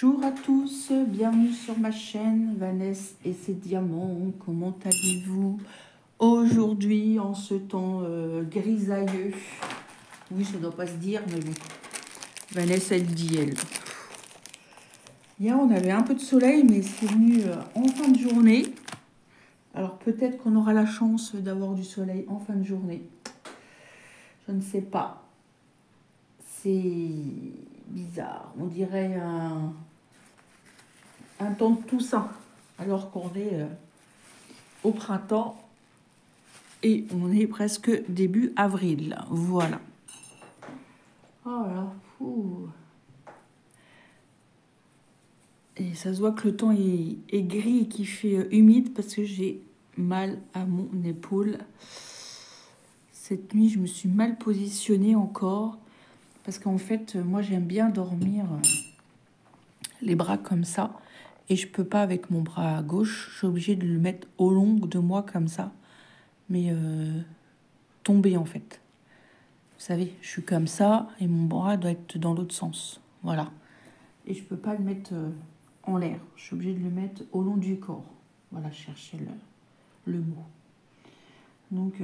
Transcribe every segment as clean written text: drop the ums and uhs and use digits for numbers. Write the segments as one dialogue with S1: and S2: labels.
S1: Bonjour à tous, bienvenue sur ma chaîne Vanessa et ses diamants. Comment allez-vous aujourd'hui en ce temps grisailleux? Oui, ça ne doit pas se dire, mais bon. Vanessa, elle dit elle. Hier, on avait un peu de soleil, mais c'est venu en fin de journée. Alors peut-être qu'on aura la chance d'avoir du soleil en fin de journée. Je ne sais pas. C'est bizarre. On dirait un temps de Toussaint, alors qu'on est au printemps et on est presque début avril. Voilà. Oh là, fou. Et ça se voit que le temps est gris et qu'il fait humide parce que j'ai mal à mon épaule. Cette nuit, je me suis mal positionnée encore parce qu'en fait, moi, j'aime bien dormir les bras comme ça. Et je peux pas avec mon bras gauche. Je suis obligée de le mettre au long de moi comme ça. Mais tomber en fait. Vous savez, je suis comme ça et mon bras doit être dans l'autre sens. Voilà. Et je peux pas le mettre en l'air. Je suis obligée de le mettre au long du corps. Voilà, chercher le mot. Donc,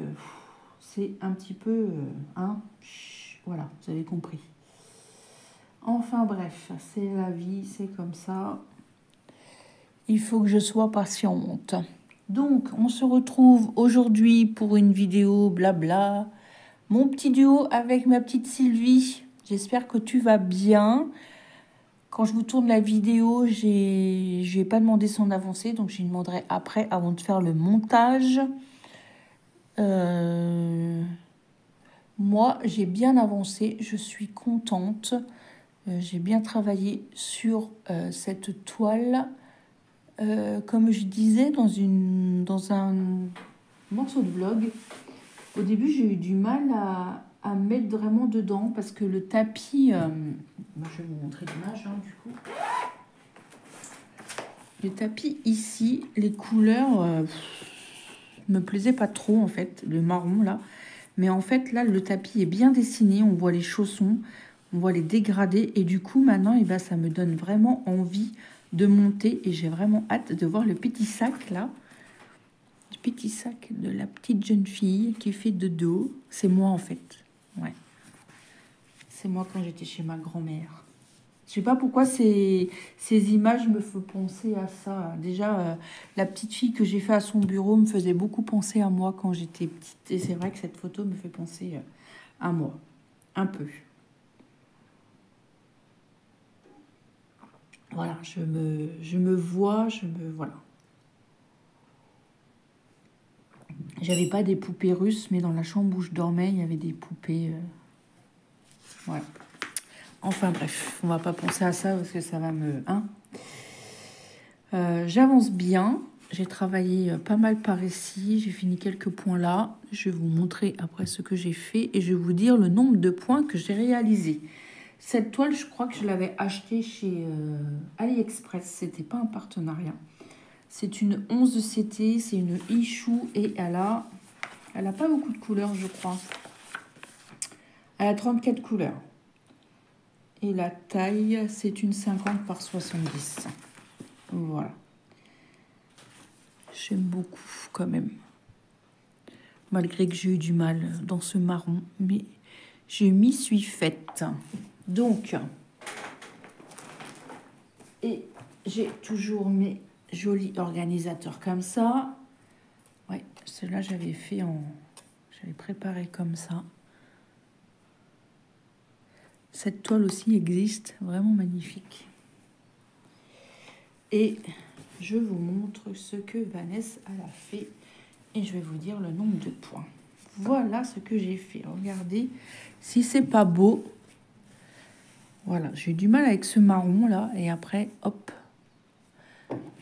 S1: c'est un petit peu... voilà, vous avez compris. Enfin bref, c'est la vie, c'est comme ça. Il faut que je sois patiente. Donc, on se retrouve aujourd'hui pour une vidéo blabla. Mon petit duo avec ma petite Sylvie. J'espère que tu vas bien. Quand je vous tourne la vidéo, je n'ai pas demandé son avancée, donc je lui demanderai après, avant de faire le montage. Moi, j'ai bien avancé, je suis contente. J'ai bien travaillé sur cette toile. Comme je disais dans un morceau de vlog, au début, j'ai eu du mal à mettre vraiment dedans parce que le tapis... moi, je vais vous montrer l'image, du coup. Le tapis ici, les couleurs me plaisaient pas trop, en fait, le marron, là. Mais en fait, là, le tapis est bien dessiné. On voit les chaussons, on voit les dégradés. Et du coup, maintenant, ça me donne vraiment envie de monter. Et j'ai vraiment hâte de voir le petit sac, là. Le petit sac de la petite jeune fille qui fait de dos. C'est moi, en fait. Ouais. C'est moi quand j'étais chez ma grand-mère. Je sais pas pourquoi ces images me font penser à ça. Déjà, la petite fille que j'ai fait à son bureau me faisait beaucoup penser à moi quand j'étais petite. Et c'est vrai que cette photo me fait penser à moi. Un peu. Voilà, je me vois, voilà. J'avais pas des poupées russes, mais dans la chambre où je dormais, il y avait des poupées. Voilà. Enfin bref, on va pas penser à ça parce que ça va me... J'avance bien. J'ai travaillé pas mal par ici. J'ai fini quelques points là. Je vais vous montrer après ce que j'ai fait et je vais vous dire le nombre de points que j'ai réalisé. Cette toile, je crois que je l'avais achetée chez AliExpress. C'était pas un partenariat. C'est une 11 CT. C'est une Issue et elle a pas beaucoup de couleurs, je crois. Elle a 34 couleurs. Et la taille, c'est une 50 par 70. Voilà. J'aime beaucoup quand même. Malgré que j'ai eu du mal dans ce marron. Mais je m'y suis faite. Donc, et j'ai toujours mes jolis organisateurs comme ça. Ouais, ceux-là j'avais fait j'avais préparé comme ça. Cette toile aussi existe, vraiment magnifique. Et je vous montre ce que Vanessa a fait. Et je vais vous dire le nombre de points. Voilà ce que j'ai fait. Regardez si c'est pas beau. Voilà, j'ai eu du mal avec ce marron là. Et après, hop.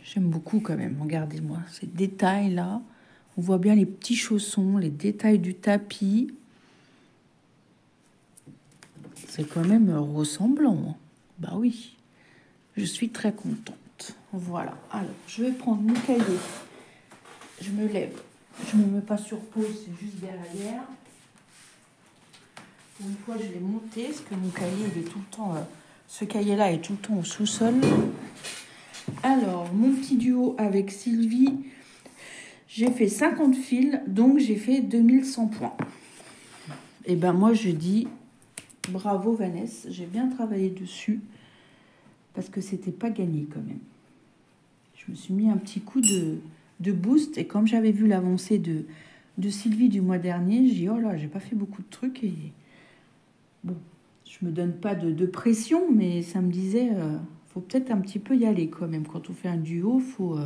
S1: J'aime beaucoup quand même. Regardez-moi ces détails là. On voit bien les petits chaussons, les détails du tapis. C'est quand même ressemblant. Bah oui, je suis très contente. Voilà. Alors, je vais prendre mon cahier. Je me lève. Je ne me mets pas sur pause, c'est juste derrière. Pour une fois, je l'ai monté parce que mon cahier il est tout le temps Ce cahier-là est tout le temps au sous-sol. Alors, mon petit duo avec Sylvie, j'ai fait 50 fils, donc j'ai fait 2100 points. Et ben moi, je dis bravo Vanessa, j'ai bien travaillé dessus parce que c'était pas gagné quand même. Je me suis mis un petit coup de boost et comme j'avais vu l'avancée de Sylvie du mois dernier, j'ai dit oh là, j'ai pas fait beaucoup de trucs et bon, je me donne pas de pression, mais ça me disait faut peut-être un petit peu y aller quand même. Quand on fait un duo, faut.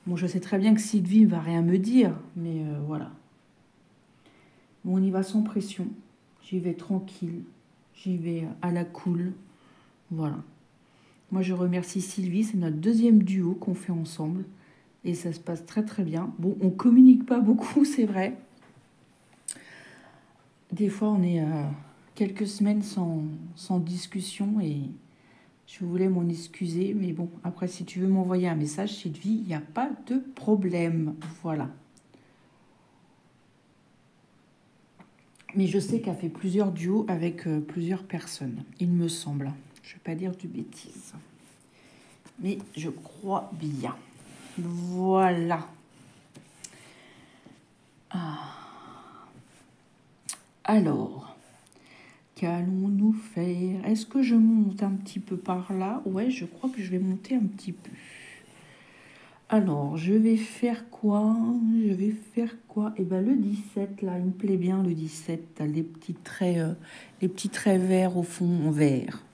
S1: Bon, je sais très bien que Sylvie va rien me dire, mais voilà. Bon, on y va sans pression. J'y vais tranquille. J'y vais à la cool. Voilà. Moi, je remercie Sylvie. C'est notre deuxième duo qu'on fait ensemble. Et ça se passe très, très bien. Bon, on communique pas beaucoup, c'est vrai. Des fois, on est quelques semaines sans discussion et je voulais m'en excuser. Mais bon, après, si tu veux m'envoyer un message, Sylvie, il n'y a pas de problème. Voilà. Mais je sais qu'elle fait plusieurs duos avec plusieurs personnes, il me semble. Je ne vais pas dire du bêtise. Mais je crois bien. Voilà. Ah. Alors, qu'allons-nous faire? Est-ce que je monte un petit peu par là? Ouais, je crois que je vais monter un petit peu. Alors, je vais faire quoi? Eh ben, le 17, là, il me plaît bien, le 17. T'as les petits traits verts au fond vert.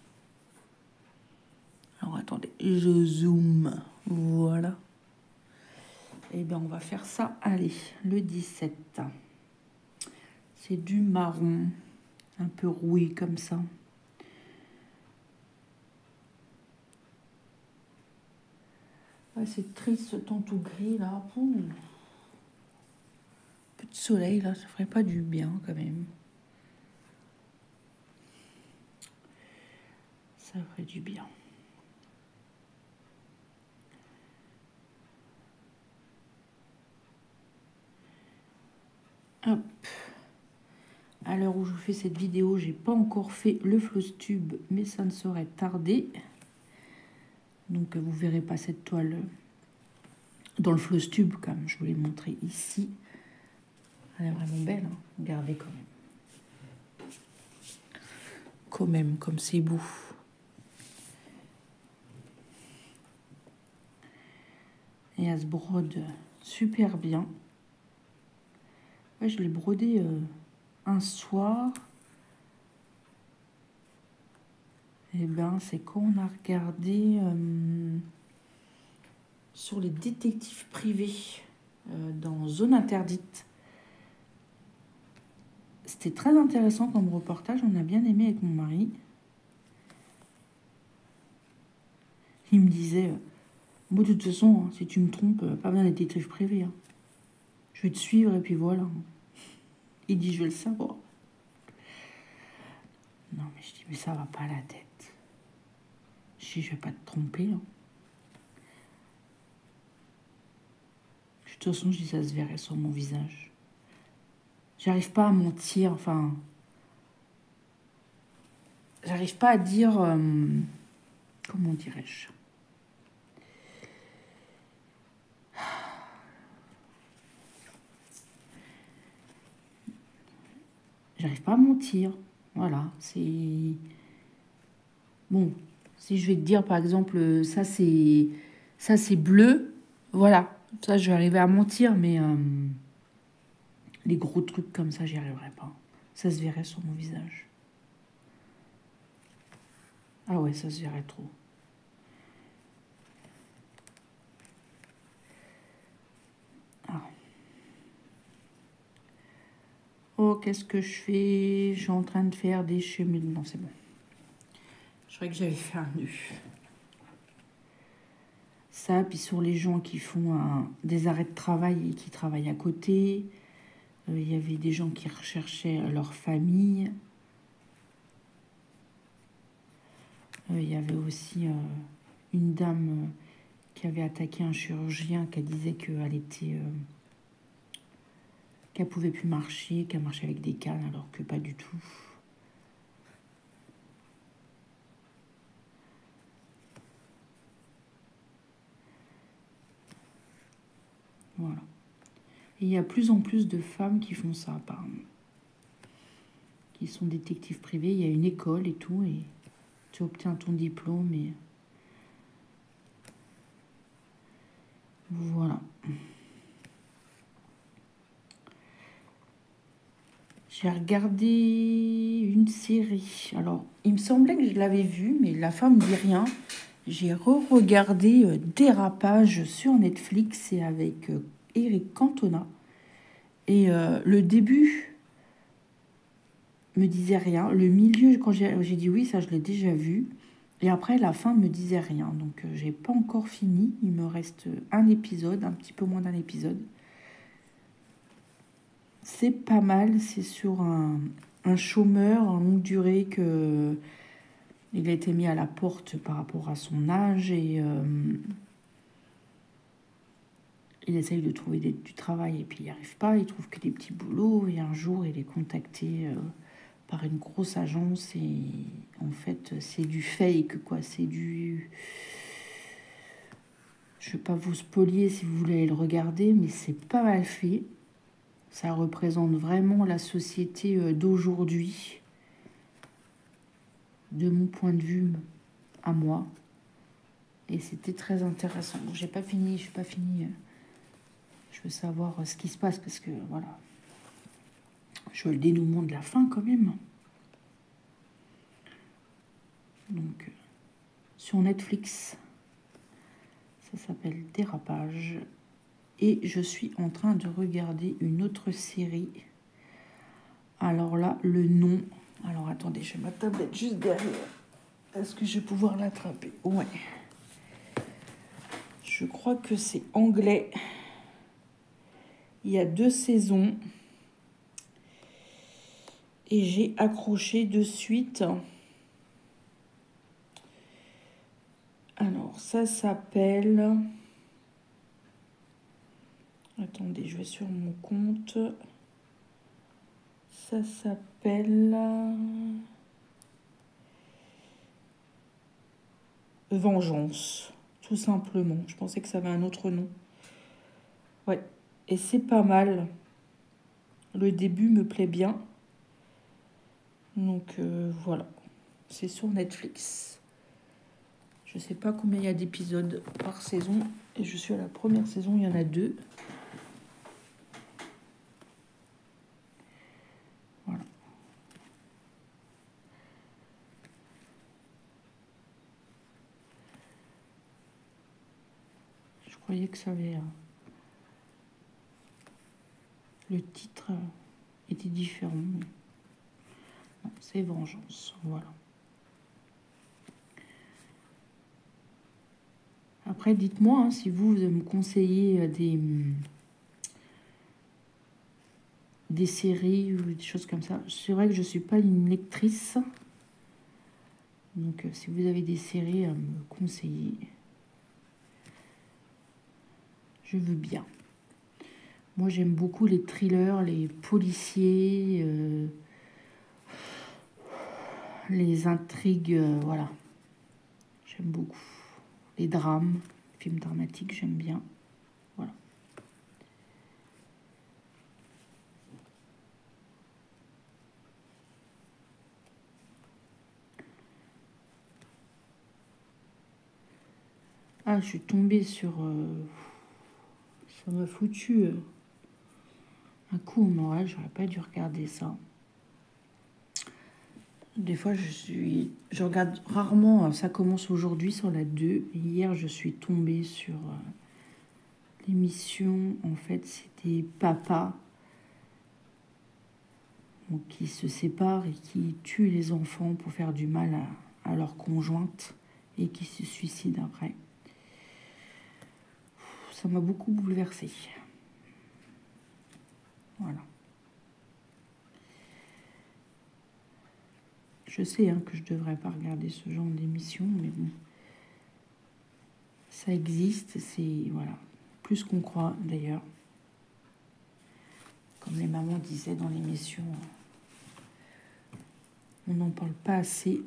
S1: Alors, attendez, je zoome. Voilà. Eh bien, on va faire ça. Allez, le 17. C'est du marron, un peu rouillé comme ça. Ouais, c'est triste ce temps tout gris, là. Ouh. Peu de soleil, là, ça ferait pas du bien, quand même. Ça ferait du bien. Hop. À l'heure où je fais cette vidéo, j'ai pas encore fait le floss tube, mais ça ne saurait tarder. Donc vous verrez pas cette toile dans le floss tube comme je vous l'ai montré ici. Elle est vraiment belle, hein. Regardez quand même. Quand même, comme c'est beau. Et elle se brode super bien. Ouais, je l'ai brodé un soir. Et ben, c'est quand on a regardé sur les détectives privés dans Zone Interdite. C'était très intéressant comme reportage. On a bien aimé avec mon mari. Il me disait, moi de toute façon, hein, si tu me trompes, pas besoin d'être détective privé. Hein. Je vais te suivre et puis voilà. Il dit, je vais le savoir. Non, mais je dis, mais ça va pas à la tête. Je dis, je vais pas te tromper. Hein. De toute façon, je dis, ça se verrait sur mon visage. J'arrive pas à mentir, enfin... J'arrive pas à dire... comment dirais-je? J'arrive pas à mentir. Voilà, c'est... Bon, si je vais te dire, par exemple, ça c'est bleu, voilà. Ça, je vais arriver à mentir, mais les gros trucs comme ça, j'y arriverai pas. Ça se verrait sur mon visage. Ah ouais, ça se verrait trop. Ah. Oh, qu'est-ce que je fais? Je suis en train de faire des chemins. Non, c'est bon. Je croyais que j'avais fait un nœud. Ça, puis sur les gens qui font des arrêts de travail et qui travaillent à côté. Il y avait des gens qui recherchaient leur famille. Il y avait aussi une dame qui avait attaqué un chirurgien qui disait qu'elle était... qu'elle pouvait plus marcher, qu'elle marchait avec des cannes alors que pas du tout. Voilà. Et il y a plus en plus de femmes qui font ça, apparemment. Qui sont détectives privés. Il y a une école et tout, et tu obtiens ton diplôme. Et voilà. J'ai regardé une série. Alors, il me semblait que je l'avais vue, mais la fin me dit rien. J'ai re-regardé Dérapage sur Netflix et avec Eric Cantona. Et le début me disait rien. Le milieu, quand j'ai dit oui, ça je l'ai déjà vu. Et après, la fin me disait rien. Donc, j'ai pas encore fini. Il me reste un épisode, un petit peu moins d'un épisode. C'est pas mal. C'est sur un chômeur en longue durée que il a été mis à la porte par rapport à son âge et il essaye de trouver du travail et puis il n'y arrive pas. Il trouve que des petits boulots et un jour il est contacté par une grosse agence et en fait c'est du fake quoi. C'est du... Je ne vais pas vous spolier si vous voulez le regarder, mais c'est pas mal fait. Ça représente vraiment la société d'aujourd'hui, de mon point de vue à moi. Et c'était très intéressant. Bon, je suis pas fini. Je veux savoir ce qui se passe parce que voilà. Je veux le dénouement de la fin quand même. Donc, sur Netflix, ça s'appelle Dérapage. Et je suis en train de regarder une autre série. Alors là, le nom... Alors attendez, j'ai ma tablette juste derrière. Est-ce que je vais pouvoir l'attraper? Ouais. Je crois que c'est anglais. Il y a 2 saisons. Et j'ai accroché de suite. Alors, ça s'appelle... Attendez, je vais sur mon compte. Ça s'appelle... Vengeance, tout simplement. Je pensais que ça avait un autre nom. Ouais, et c'est pas mal. Le début me plaît bien. Donc voilà, c'est sur Netflix. Je sais pas combien il y a d'épisodes par saison. Et je suis à la première saison, il y en a 2. Voilà. Je croyais que ça avait... le titre était différent. Non, c'est Vengeance, voilà. Après, dites-moi hein, si vous me conseillez des séries ou des choses comme ça. C'est vrai que je ne suis pas une lectrice. Donc, si vous avez des séries à me conseiller, je veux bien. Moi, j'aime beaucoup les thrillers, les policiers, les intrigues, voilà. J'aime beaucoup. Les drames, films dramatiques, j'aime bien. Voilà. Ah, je suis tombée sur... ça m'a foutu un coup au moral. J'aurais pas dû regarder ça. Des fois, je regarde rarement. Ça commence aujourd'hui sur la 2. Hier, je suis tombée sur l'émission. En fait, c'était papa qui se séparent et qui tuent les enfants pour faire du mal à leur conjointe et qui se suicident après. Ça m'a beaucoup bouleversée. Voilà. Je sais hein, que je ne devrais pas regarder ce genre d'émission, mais bon. Ça existe, c'est voilà, plus qu'on croit d'ailleurs. Comme les mamans disaient dans l'émission, on n'en parle pas assez.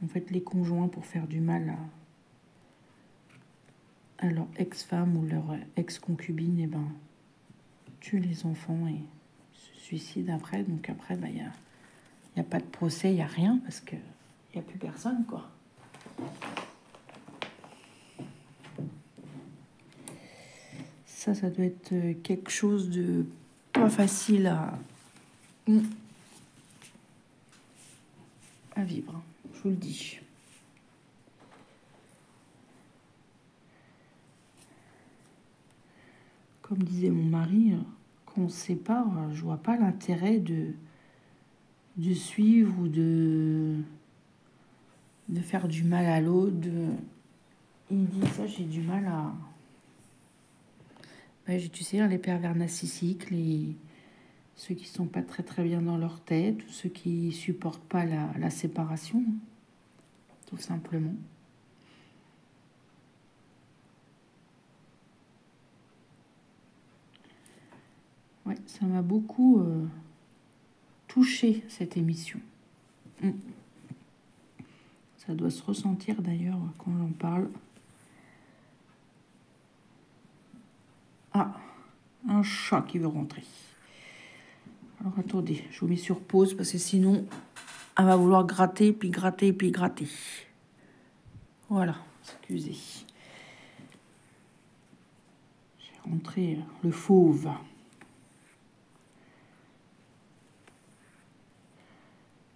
S1: En fait, les conjoints, pour faire du mal à leur ex-femme ou leur ex-concubine, et ben, tuent les enfants et se suicident après. Donc après, il n'y a pas de procès, il n'y a rien, parce qu'il n'y a plus personne, quoi. Ça doit être quelque chose de pas facile à vivre, je vous le dis. Comme disait mon mari, quand on se sépare, je vois pas l'intérêt de suivre ou de faire du mal à l'autre. Il dit ça, j'ai du mal à... Ouais, tu sais, les pervers narcissiques, ceux qui sont pas très très bien dans leur tête, ou ceux qui supportent pas la séparation, tout simplement. Ouais, ça m'a beaucoup touché, cette émission. Ça doit se ressentir d'ailleurs quand j'en parle. Ah, un chat qui veut rentrer. Alors attendez, je vous mets sur pause parce que sinon, elle va vouloir gratter, puis gratter, puis gratter. Voilà, excusez. J'ai rentré le fauve. De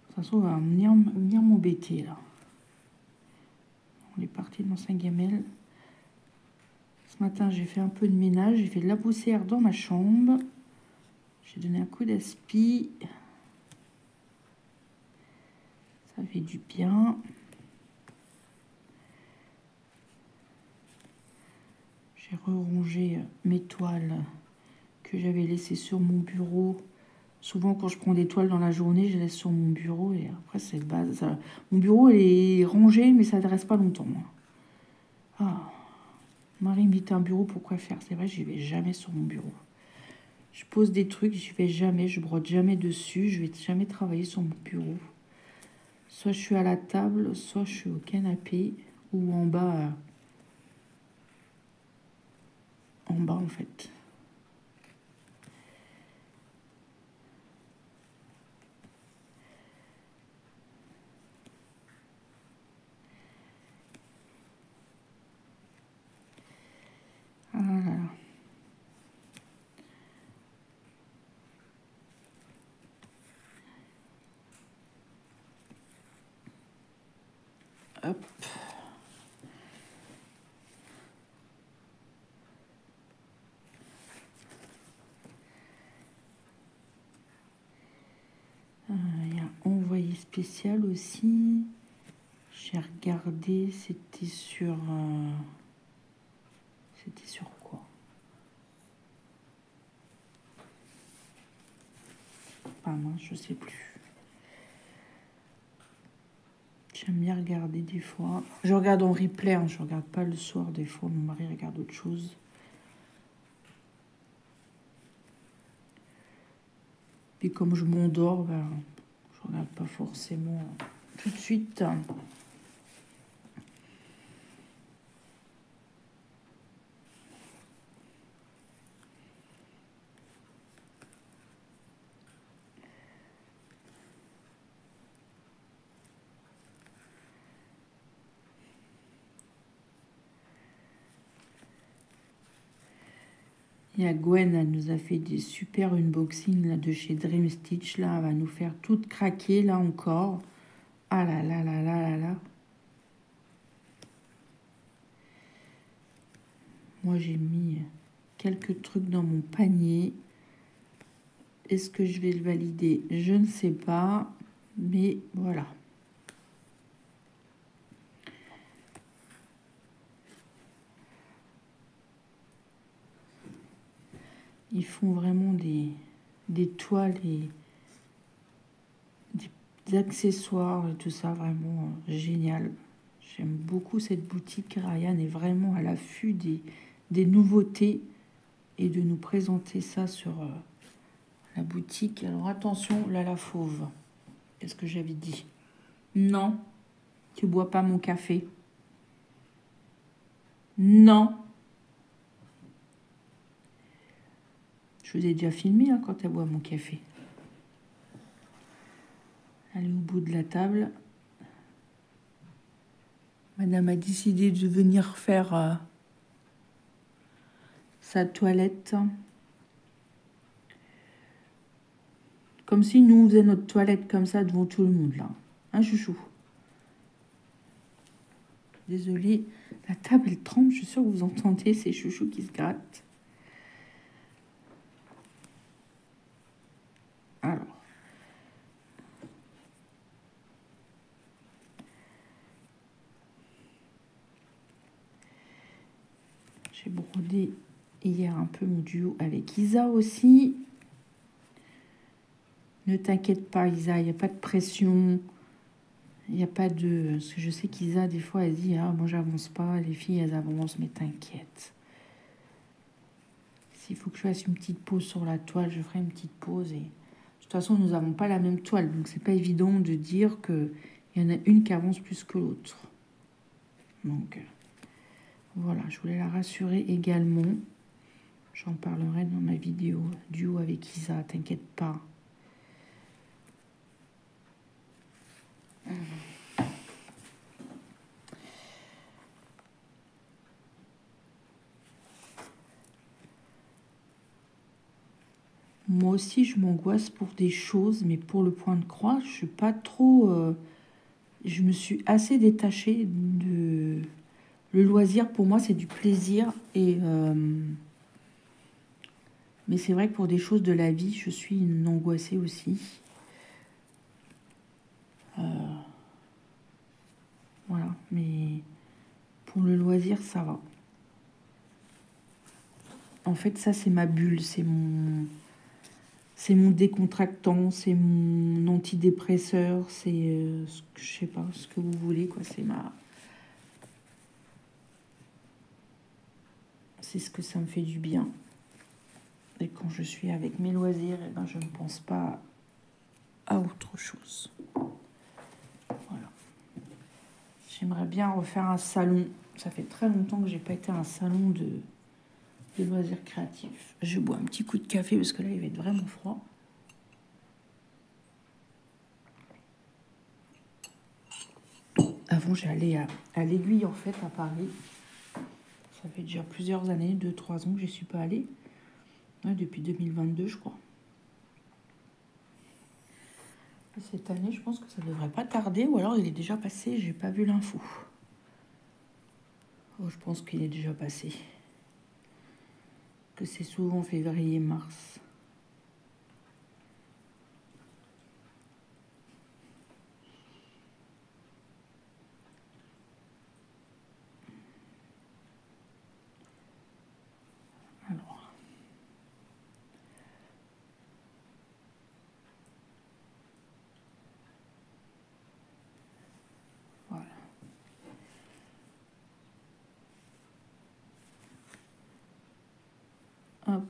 S1: toute façon, on va venir m'embêter là. On est parti dans Saint-Gamel. Ce matin, j'ai fait un peu de ménage. J'ai fait de la poussière dans ma chambre. J'ai donné un coup d'aspi. Ça fait du bien. J'ai rangé mes toiles que j'avais laissées sur mon bureau. Souvent, quand je prends des toiles dans la journée, je les laisse sur mon bureau. Et après, c'est base. Mon bureau, il est rangé, mais ça ne reste pas longtemps. Ah, Marie me dit, t'as un bureau, pourquoi faire? C'est vrai, j'y vais jamais sur mon bureau. Je pose des trucs, j'y vais jamais, je brode jamais dessus, je vais jamais travailler sur mon bureau. Soit je suis à la table, soit je suis au canapé, ou en bas en fait. Ah là là. Hop. Il y a envoyé spécial aussi. J'ai regardé, c'était sur quoi? Ah mince, je sais plus. J'aime bien regarder des fois. Je regarde en replay, hein, je regarde pas le soir des fois. Mon mari regarde autre chose. Puis comme je m'endors, ben, je regarde pas forcément tout de suite. Il y a Gwen, elle nous a fait des super unboxings là, de chez Dream Stitch. Là, elle va nous faire toutes craquer là encore. Ah là là là là là là. Moi, j'ai mis quelques trucs dans mon panier. Est-ce que je vais le valider? Je ne sais pas. Mais voilà. Ils font vraiment des toiles et des accessoires et tout ça. Vraiment génial. J'aime beaucoup cette boutique. Ryan est vraiment à l'affût des nouveautés et de nous présenter ça sur la boutique. Alors attention, là, la fauve. Qu'est-ce que j'avais dit? Non, tu bois pas mon café. Non, Je vous ai déjà filmé hein, quand elle boit mon café. Elle est au bout de la table. Madame a décidé de venir faire sa toilette. Comme si nous, on faisait notre toilette comme ça devant tout le monde, là. Hein, chouchou? Désolée, la table, elle tremble. Je suis sûre que vous entendez ces chouchous qui se grattent. Alors. J'ai brodé hier un peu mon duo avec Isa aussi. Ne t'inquiète pas, Isa, il n'y a pas de pression. Il n'y a pas de... Parce que je sais qu'Isa, des fois, elle dit « Ah, moi, j'avance pas. Les filles, elles avancent, mais t'inquiète. S'il faut que je fasse une petite pause sur la toile, je ferai une petite pause. Et... De toute façon, nous n'avons pas la même toile. Donc, c'est pas évident de dire qu'il y en a une qui avance plus que l'autre. Donc, voilà. Je voulais la rassurer également. J'en parlerai dans ma vidéo duo avec Isa. T'inquiète pas. Moi aussi, je m'angoisse pour des choses, mais pour le point de croix, je suis pas trop... je me suis assez détachée de... Le loisir, pour moi, c'est du plaisir. Mais c'est vrai que pour des choses de la vie, je suis une angoissée aussi. Voilà, mais pour le loisir, ça va. En fait, ça, c'est ma bulle, c'est mon décontractant, c'est mon antidépresseur, c'est je sais pas, ce que vous voulez, quoi. C'est ce que ça me fait du bien. Et quand je suis avec mes loisirs, eh ben, je ne pense pas à autre chose. Voilà. J'aimerais bien refaire un salon. Ça fait très longtemps que j'ai pas été à un salon de loisirs créatifs. Je bois un petit coup de café parce que là, il va être vraiment froid. Avant, j'allais à l'Aiguille, en fait, à Paris. Ça fait déjà plusieurs années, 2-3 ans que je n'y suis pas allée. Ouais, depuis 2022, je crois. Cette année, je pense que ça devrait pas tarder, ou alors il est déjà passé, j'ai pas vu l'info. Oh, je pense qu'il est déjà passé. Que c'est souvent février-mars. Alors. Voilà. Hop.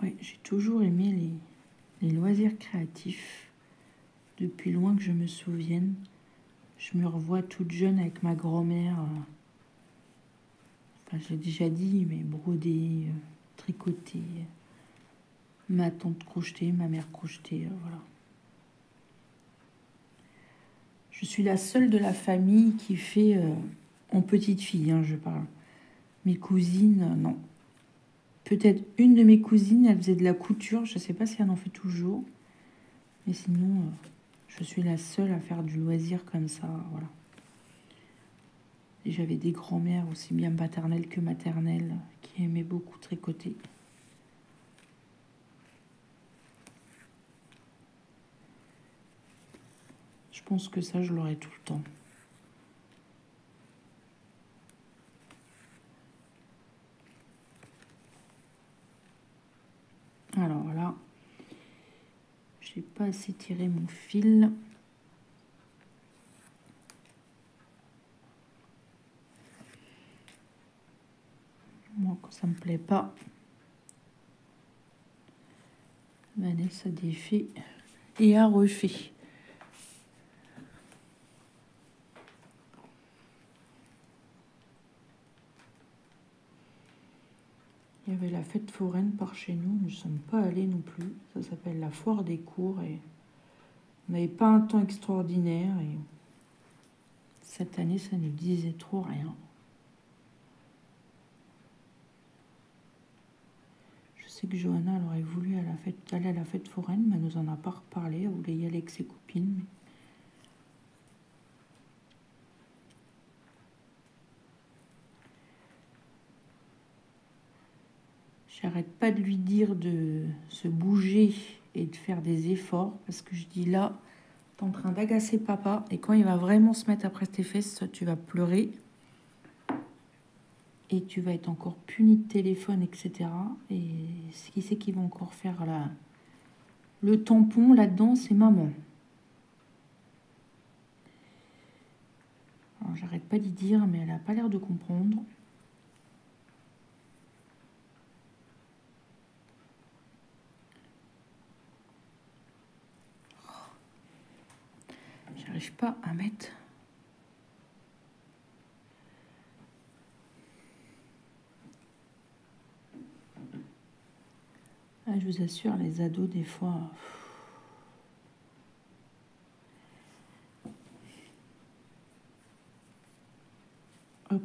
S1: Oui, j'ai toujours aimé les loisirs créatifs. Depuis loin que je me souvienne. Je me revois toute jeune avec ma grand-mère. Enfin, j'ai déjà dit, mais broder, tricoter. Ma tante crocheter, ma mère crocheter, voilà. Je suis la seule de la famille qui fait, en petite fille, hein, je parle. Mes cousines, non. Peut-être une de mes cousines, elle faisait de la couture. Je ne sais pas si elle en fait toujours. Mais sinon, je suis la seule à faire du loisir comme ça, voilà. Et j'avais des grands-mères, aussi bien paternelles que maternelles, qui aimaient beaucoup tricoter. Je pense que ça, je l'aurai tout le temps. Alors là, j'ai pas assez tiré mon fil. Moi, quand ça me plaît pas, Vanessa a défait et a refait. Il y avait la fête foraine par chez nous. Nous ne sommes pas allés non plus. Ça s'appelle la foire des cours. Et on n'avait pas un temps extraordinaire. Et cette année, ça ne disait trop rien. Je sais que Johanna elle aurait voulu aller à la fête foraine, mais elle nous en a pas reparlé. Elle voulait y aller avec ses copines. Mais... j'arrête pas de lui dire de se bouger et de faire des efforts. Parce que je dis là, t'es en train d'agacer papa. Et quand il va vraiment se mettre après tes fesses, tu vas pleurer. Et tu vas être encore puni de téléphone, etc. Et qui c'est qui va encore faire le tampon là-dedans, c'est maman. Alors, j'arrête pas d'y dire, mais elle a pas l'air de comprendre. J'arrive pas à mettre... Ah, je vous assure, les ados, des fois... Hop.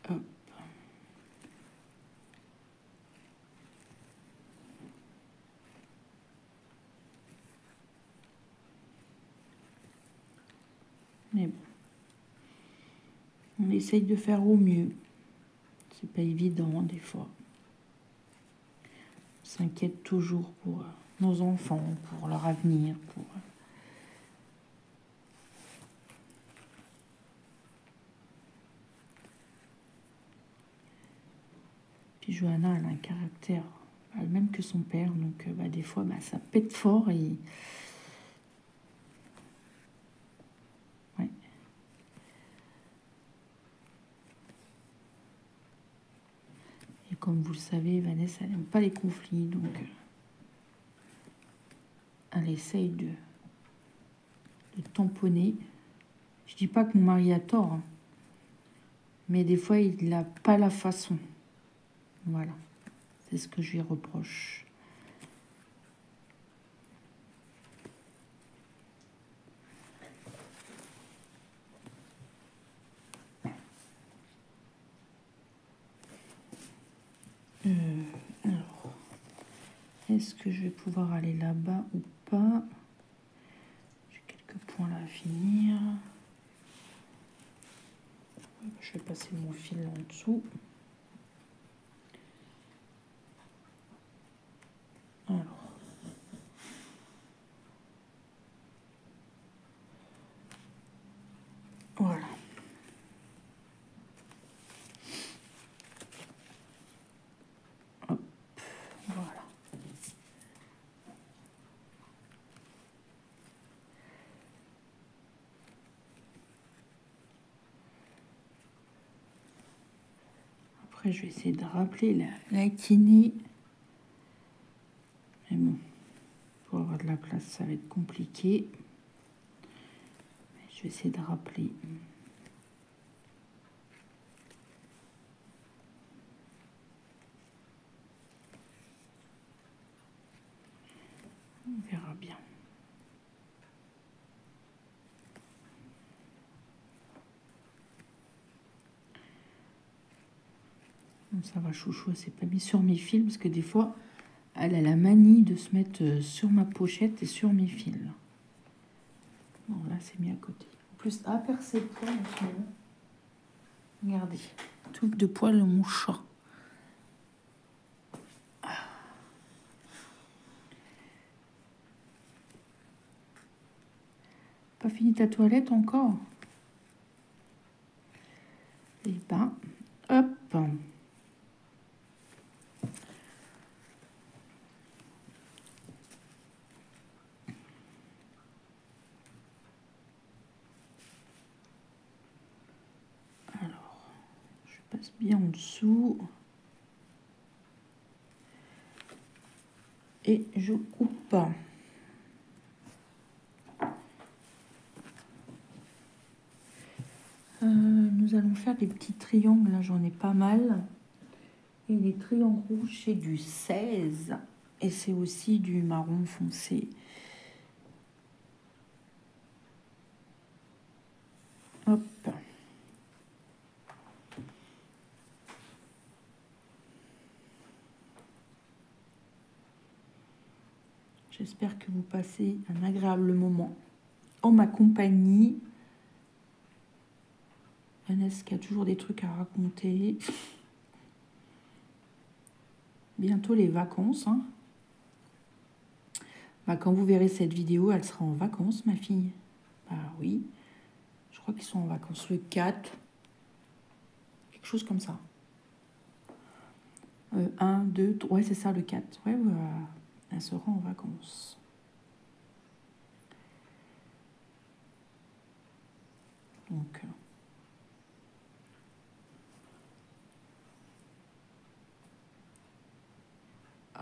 S1: Hop. Mais bon. On essaye de faire au mieux. C'est pas évident, des fois. On s'inquiète toujours pour nos enfants, pour leur avenir, pour... Puis Johanna, elle a un caractère le même que son père, donc des fois, ça pète fort et... Ouais. Et comme vous le savez, Vanessa, elle n'aime pas les conflits, donc elle essaye de tamponner. Je dis pas que mon mari a tort, hein, mais des fois, il n'a pas la façon. Voilà, c'est ce que je lui reproche. Alors, est-ce que je vais pouvoir aller là-bas ou pas? J'ai quelques points là à finir. Je vais passer mon fil en dessous. Alors. Voilà. Hop, voilà. Après, je vais essayer de rappeler la kiné. Mais bon, pour avoir de la place, ça va être compliqué. Mais je vais essayer de rappeler. On verra bien. Bon, ça va, chouchou, c'est pas mis sur mes fils parce que des fois, elle a la manie de se mettre sur ma pochette et sur mes fils. Bon, là, c'est mis à côté. En plus, à percer de poils en ce moment. Regardez, tout de poils dans mon chat. Pas fini ta toilette encore? Et ben, hop. Alors, je passe bien en dessous. Et je coupe. Nous allons faire des petits triangles, là j'en ai pas mal. Et les triangles rouges, c'est du 16. Et c'est aussi du marron foncé. Hop. J'espère que vous passez un agréable moment en ma compagnie. Vanessa qui a toujours des trucs à raconter. Bientôt les vacances. Hein. Bah, quand vous verrez cette vidéo, elle sera en vacances, ma fille. Bah oui. Je crois qu'ils sont en vacances le 4. Quelque chose comme ça. 1, 2, 3. Ouais, c'est ça, le 4. Ouais, elle sera en vacances. Donc...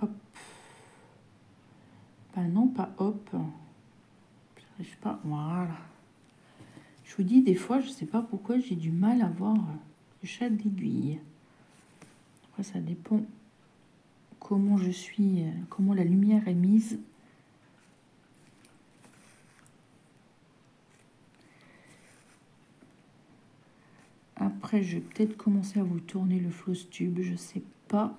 S1: hop. Bah non, pas hop. J'arrive pas. Voilà. Je vous dis, des fois, je sais pas pourquoi j'ai du mal à voir le chat d'aiguille. Après, ça dépend comment je suis, comment la lumière est mise. Après, je vais peut-être commencer à vous tourner le floss tube, je sais pas.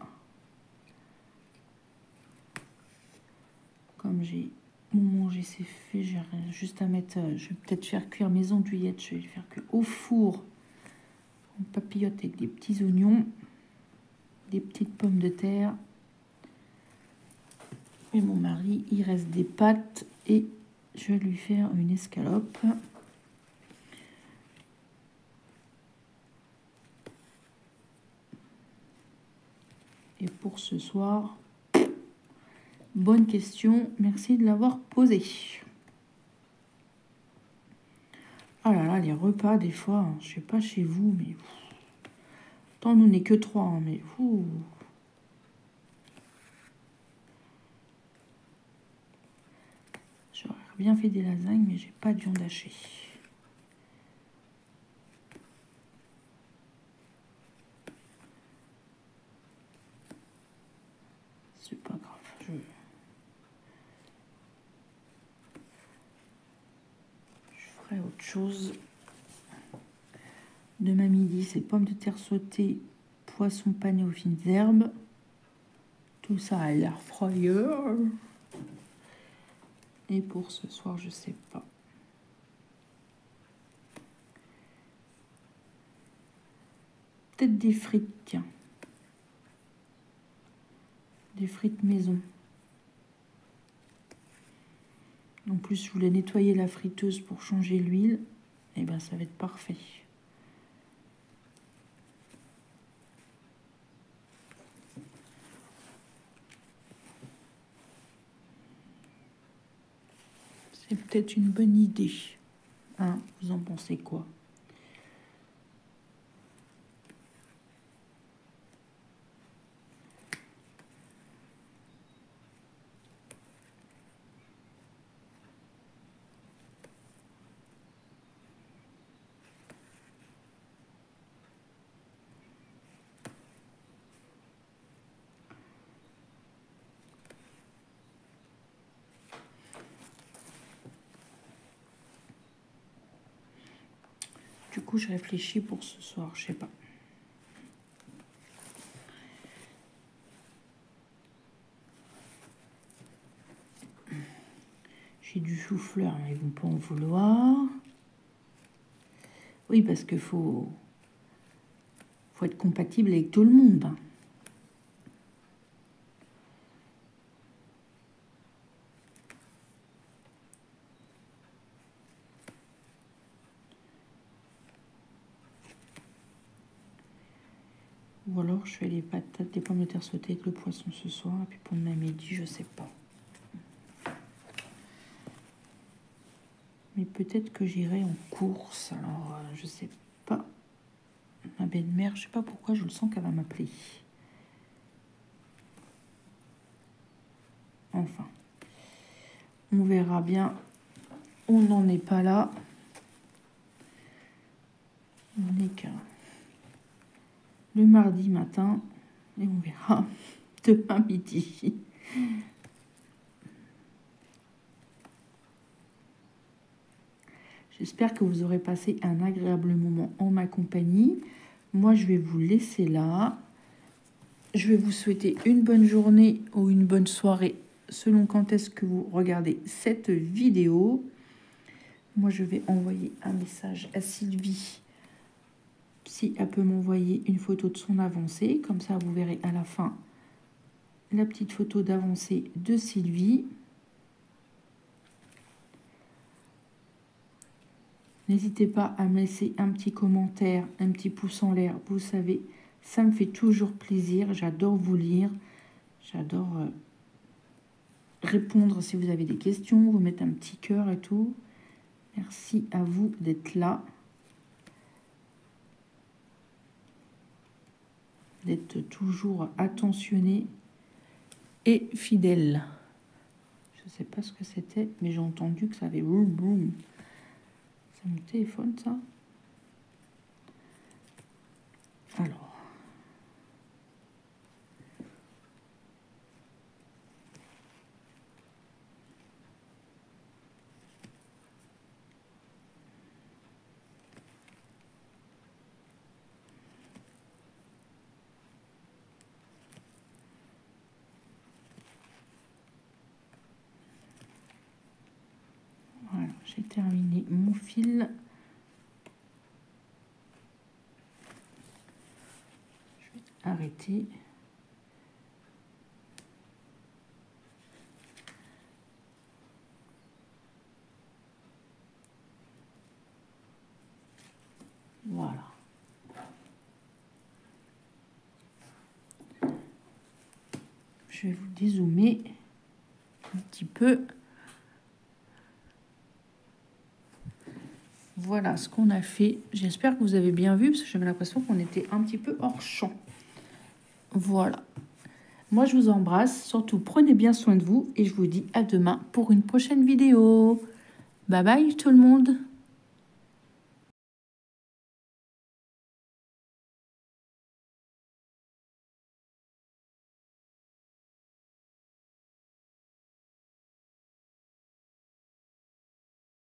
S1: Comme j'ai mon manger, c'est fait, j'ai juste à mettre. Je vais peut-être faire cuire mes andouillettes. Je vais les faire cuire au four en papillote avec des petits oignons, des petites pommes de terre. Et mon mari, il reste des pâtes et je vais lui faire une escalope. Et pour ce soir, bonne question, merci de l'avoir posée. Ah là là, les repas, des fois, hein, je sais pas chez vous, mais... Tant nous n'est que 3, hein, mais... J'aurais bien fait des lasagnes, mais j'ai pas de viande hachée. C'est pas grave, je ferai autre chose. Demain midi, c'est pommes de terre sautées, poisson pané aux fines herbes. Tout ça à l'air frayeur. Et pour ce soir, je sais pas. Peut-être des frites, tiens. Des frites maison. En plus, je voulais nettoyer la friteuse pour changer l'huile. Et ben, ça va être parfait. C'est peut-être une bonne idée. Hein, vous en pensez quoi? Du coup, je réfléchis pour ce soir, je sais pas. J'ai du chou-fleur, mais ils vont pas en vouloir. Oui, parce qu'il faut être compatible avec tout le monde. Hein. Ou alors je fais les patates, les pommes de terre sautées avec le poisson ce soir. Et puis pour demain midi, je sais pas. Mais peut-être que j'irai en course. Alors, je sais pas. Ma belle-mère, je sais pas pourquoi, je le sens qu'elle va m'appeler. Enfin, on verra bien. On n'en est pas là. On n'est qu'à le mardi matin. Et on verra demain midi. J'espère que vous aurez passé un agréable moment en ma compagnie. Moi, je vais vous laisser là. Je vais vous souhaiter une bonne journée ou une bonne soirée selon quand est-ce que vous regardez cette vidéo. Moi, je vais envoyer un message à Sylvie si elle peut m'envoyer une photo de son avancée. Comme ça, vous verrez à la fin la petite photo d'avancée de Sylvie. N'hésitez pas à me laisser un petit commentaire, un petit pouce en l'air. Vous savez, ça me fait toujours plaisir. J'adore vous lire. J'adore répondre si vous avez des questions, vous mettre un petit cœur et tout. Merci à vous d'être là. D'être toujours attentionné et fidèle. Je ne sais pas ce que c'était, mais j'ai entendu que ça avait boum boum. C'est mon téléphone, ça. Alors. Voilà, j'ai terminé mon fil. Je vais arrêter. Voilà. Je vais vous dézoomer un petit peu. Voilà ce qu'on a fait. J'espère que vous avez bien vu, parce que j'avais l'impression qu'on était un petit peu hors champ. Voilà. Moi, je vous embrasse. Surtout, prenez bien soin de vous. Et je vous dis à demain pour une prochaine vidéo. Bye bye tout le monde.